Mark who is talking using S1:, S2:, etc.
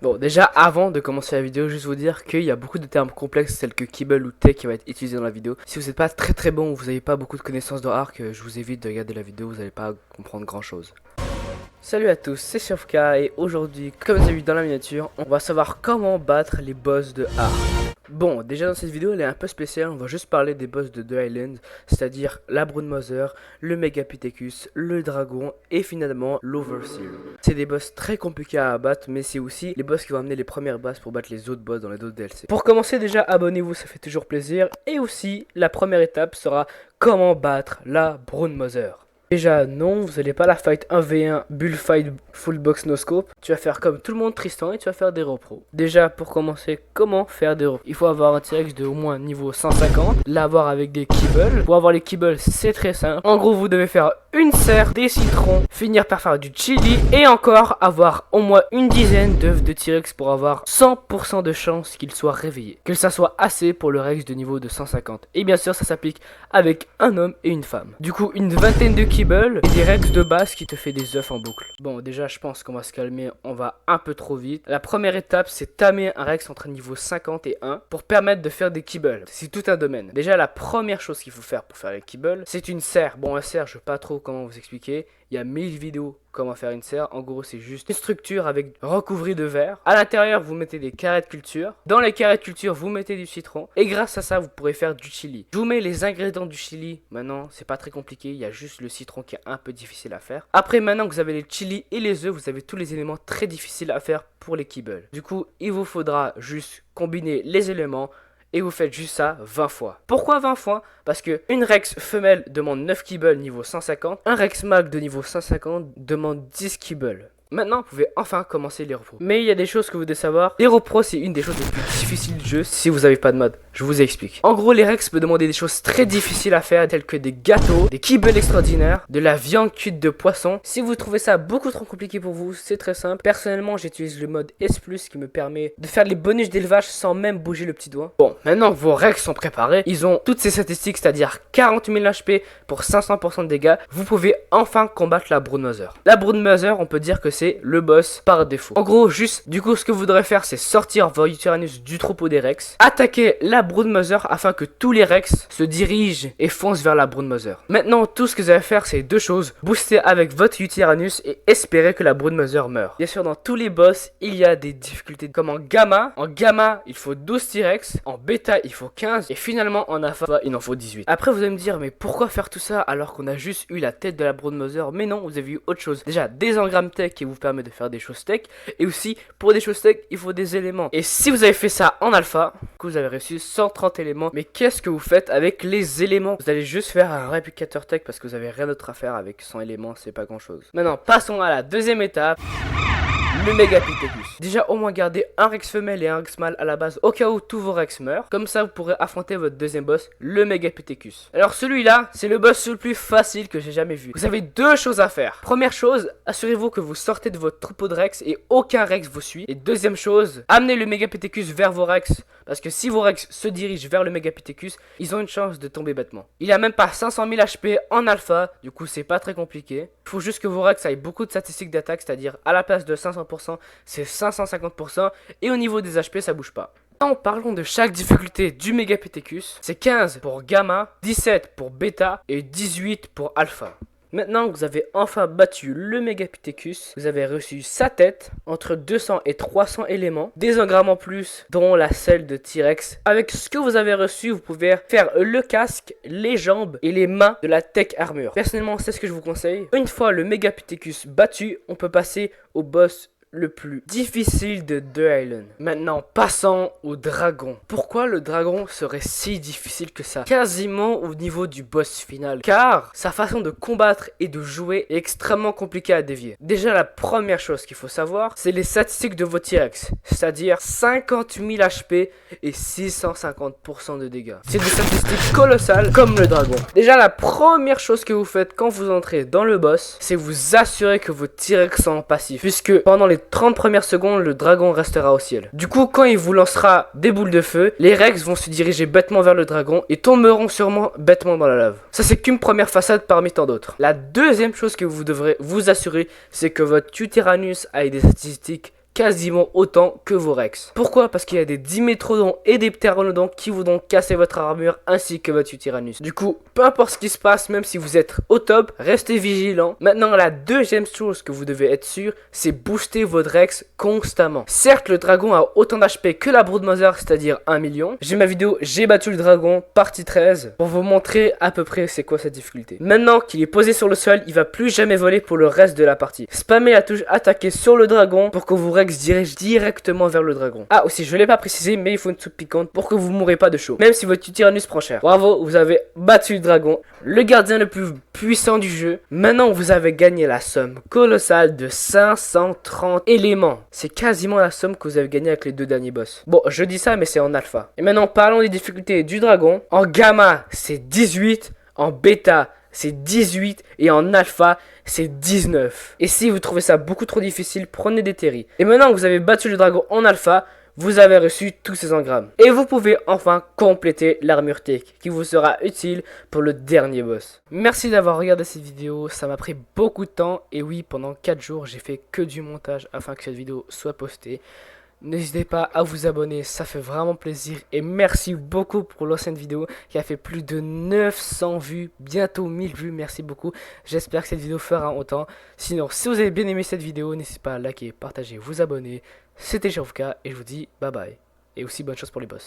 S1: Bon, déjà avant de commencer la vidéo, juste vous dire qu'il y a beaucoup de termes complexes tels que Kibble ou Tech qui va être utilisé dans la vidéo. Si vous n'êtes pas très bon ou vous n'avez pas beaucoup de connaissances de Arc, je vous évite de regarder la vidéo, vous n'allez pas comprendre grand chose. Salut à tous, c'est Surfka et aujourd'hui, comme vous avez vu dans la miniature, on va savoir comment battre les boss de Ark. Bon, déjà dans cette vidéo elle est un peu spéciale, on va juste parler des boss de The Island, c'est-à-dire la Broodmother, le Megapithecus, le dragon et finalement l'Overseer. C'est des boss très compliqués à abattre, mais c'est aussi les boss qui vont amener les premières bases pour battre les autres boss dans les autres DLC. Pour commencer déjà, abonnez-vous, ça fait toujours plaisir, et aussi la première étape sera comment battre la Broodmother. Déjà non, vous n'allez pas la fight 1v1 bullfight full box no scope. Tu vas faire comme tout le monde Tristan et tu vas faire des repros. Déjà pour commencer, comment faire des repros? Il faut avoir un T-Rex de au moins niveau 150, l'avoir avec des kibbles. Pour avoir les kibbles c'est très simple. En gros vous devez faire une serre, des citrons, finir par faire du chili et encore avoir au moins une dizaine d'œufs de T-Rex pour avoir 100% de chance qu'il soit réveillé. Que ça soit assez pour le Rex de niveau de 150. Et bien sûr ça s'applique avec un homme et une femme. Du coup une vingtaine de kibbles et des Rex de base qui te fait des œufs en boucle. Bon déjà je pense qu'on va se calmer, on va un peu trop vite. La première étape c'est tamer un Rex entre niveau 50 et 1 pour permettre de faire des kibbles. C'est tout un domaine. Déjà la première chose qu'il faut faire pour faire les kibbles c'est une serre. Bon la serre je sais pas trop comment vous expliquer. Il y a 1000 vidéos comment faire une serre. En gros, c'est juste une structure avec recouvrie de verre. À l'intérieur, vous mettez des carrés de culture. Dans les carrés de culture, vous mettez du citron. Et grâce à ça, vous pourrez faire du chili. Je vous mets les ingrédients du chili. Maintenant, c'est pas très compliqué. Il y a juste le citron qui est un peu difficile à faire. Après, maintenant que vous avez les chili et les œufs, vous avez tous les éléments très difficiles à faire pour les kibbles. Du coup, il vous faudra juste combiner les éléments. Et vous faites juste ça 20 fois. Pourquoi 20 fois? Parce que une Rex femelle demande 9 kibbles niveau 150. Un Rex mâle de niveau 150 demande 10 kibbles. Maintenant, vous pouvez enfin commencer les repros. Mais il y a des choses que vous devez savoir. Les repros, c'est une des choses les plus difficiles du jeu si vous n'avez pas de mode. Je vous explique. En gros, les Rex peuvent demander des choses très difficiles à faire, telles que des gâteaux, des kibbles extraordinaires, de la viande cuite de poisson. Si vous trouvez ça beaucoup trop compliqué pour vous, c'est très simple. Personnellement, j'utilise le mode S+, qui me permet de faire les bonus d'élevage sans même bouger le petit doigt. Bon, maintenant que vos Rex sont préparés, ils ont toutes ces statistiques, c'est-à-dire 40 000 HP pour 500% de dégâts. Vous pouvez enfin combattre la Broodmother. La Broodmother, on peut dire que c'est le boss par défaut. En gros, juste, du coup, ce que vous devrez faire, c'est sortir vos Uranus du troupeau des Rex, attaquer la Broodmother afin que tous les Rex se dirigent et foncent vers la Broodmother. Maintenant, tout ce que vous allez faire, c'est deux choses. Booster avec votre Uranus et espérer que la Broodmother meure. Bien sûr, dans tous les boss, il y a des difficultés comme en gamma. En gamma, il faut 12 T-Rex. En bêta, il faut 15. Et finalement, en alpha, il en faut 18. Après, vous allez me dire, mais pourquoi faire tout ça alors qu'on a juste eu la tête de la Broodmother? Mais non, vous avez eu autre chose. Déjà, des engrammes tech qui vous permet de faire des choses tech, et aussi pour des choses tech il faut des éléments. Et si vous avez fait ça en alpha, vous avez reçu 130 éléments. Mais qu'est-ce que vous faites avec les éléments? Vous allez juste faire un réplicateur tech parce que vous avez rien d'autre à faire avec 100 éléments, c'est pas grand chose. Maintenant passons à la deuxième étape, le Megapithecus. Déjà au moins garder un Rex femelle et un Rex mâle à la base au cas où tous vos Rex meurent. Comme ça vous pourrez affronter votre deuxième boss, le Megapithecus. Alors celui-là, c'est le boss le plus facile que j'ai jamais vu. Vous avez deux choses à faire. Première chose, assurez-vous que vous sortez de votre troupeau de Rex et aucun Rex vous suit. Et deuxième chose, amenez le Megapithecus vers vos Rex. Parce que si vos Rex se dirigent vers le Megapithecus, ils ont une chance de tomber bêtement. Il a même pas 500 000 HP en alpha, du coup c'est pas très compliqué. Il faut juste que vos Rex aient beaucoup de statistiques d'attaque, c'est-à-dire à la place de 500%, c'est 550%. Et au niveau des HP, ça bouge pas. En parlant de chaque difficulté du Megapithecus, c'est 15 pour gamma, 17 pour bêta et 18 pour alpha. Maintenant que vous avez enfin battu le Megapithecus, vous avez reçu sa tête, entre 200 et 300 éléments, des engrammes en plus, dont la selle de T-Rex. Avec ce que vous avez reçu, vous pouvez faire le casque, les jambes et les mains de la Tech Armure. Personnellement, c'est ce que je vous conseille. Une fois le Megapithecus battu, on peut passer au boss le plus difficile de The Island. Maintenant, passons au dragon. Pourquoi le dragon serait si difficile que ça? Quasiment au niveau du boss final. Car sa façon de combattre et de jouer est extrêmement compliquée à dévier. Déjà, la première chose qu'il faut savoir, c'est les statistiques de vos T-Rex. C'est-à-dire 50 000 HP et 650% de dégâts. C'est des statistiques colossales comme le dragon. Déjà, la première chose que vous faites quand vous entrez dans le boss, c'est vous assurer que vos T-Rex sont en passif. Puisque pendant les 30 premières secondes, le dragon restera au ciel. Du coup, quand il vous lancera des boules de feu, les Rex vont se diriger bêtement vers le dragon et tomberont sûrement bêtement dans la lave. Ça, c'est qu'une première façade parmi tant d'autres. La deuxième chose que vous devrez vous assurer, c'est que votre Uranus ait des statistiques quasiment autant que vos Rex. Pourquoi? Parce qu'il y a des Dimétrodons et des Pteranodons qui voudront casser votre armure ainsi que votre Tyrannus. Du coup, peu importe ce qui se passe, même si vous êtes au top, restez vigilant. Maintenant, la deuxième chose que vous devez être sûr, c'est booster votre Rex constamment. Certes, le dragon a autant d'HP que la Broodmother, c'est-à-dire 1 million. J'ai ma vidéo J'ai battu le dragon, partie 13, pour vous montrer à peu près c'est quoi sa difficulté. Maintenant qu'il est posé sur le sol, il va plus jamais voler pour le reste de la partie. Spammez la touche attaquer sur le dragon pour que vos Rex dirigent directement vers le dragon. Ah, aussi, je ne l'ai pas précisé, mais il faut une soupe piquante pour que vous mourrez pas de chaud, même si votre Tyrannus prend cher. Bravo, vous avez battu le dragon, le gardien le plus puissant du jeu. Maintenant, vous avez gagné la somme colossale de 530 éléments. C'est quasiment la somme que vous avez gagnée avec les deux derniers boss. Bon, je dis ça, mais c'est en alpha. Et maintenant, parlons des difficultés du dragon. En gamma, c'est 18. En bêta, c'est 18. Et en alpha, c'est 19. Et si vous trouvez ça beaucoup trop difficile, prenez des terries. Et maintenant que vous avez battu le dragon en alpha, vous avez reçu tous ces engrammes. Et vous pouvez enfin compléter l'armure tech qui vous sera utile pour le dernier boss. Merci d'avoir regardé cette vidéo, ça m'a pris beaucoup de temps. Et oui, pendant 4 jours, j'ai fait que du montage afin que cette vidéo soit postée. N'hésitez pas à vous abonner, ça fait vraiment plaisir. Et merci beaucoup pour l'ancienne vidéo qui a fait plus de 900 vues, bientôt 1000 vues. Merci beaucoup, j'espère que cette vidéo fera autant. Sinon, si vous avez bien aimé cette vidéo, n'hésitez pas à liker, partager, vous abonner. C'était Chirufka et je vous dis bye bye. Et aussi bonne chance pour les boss.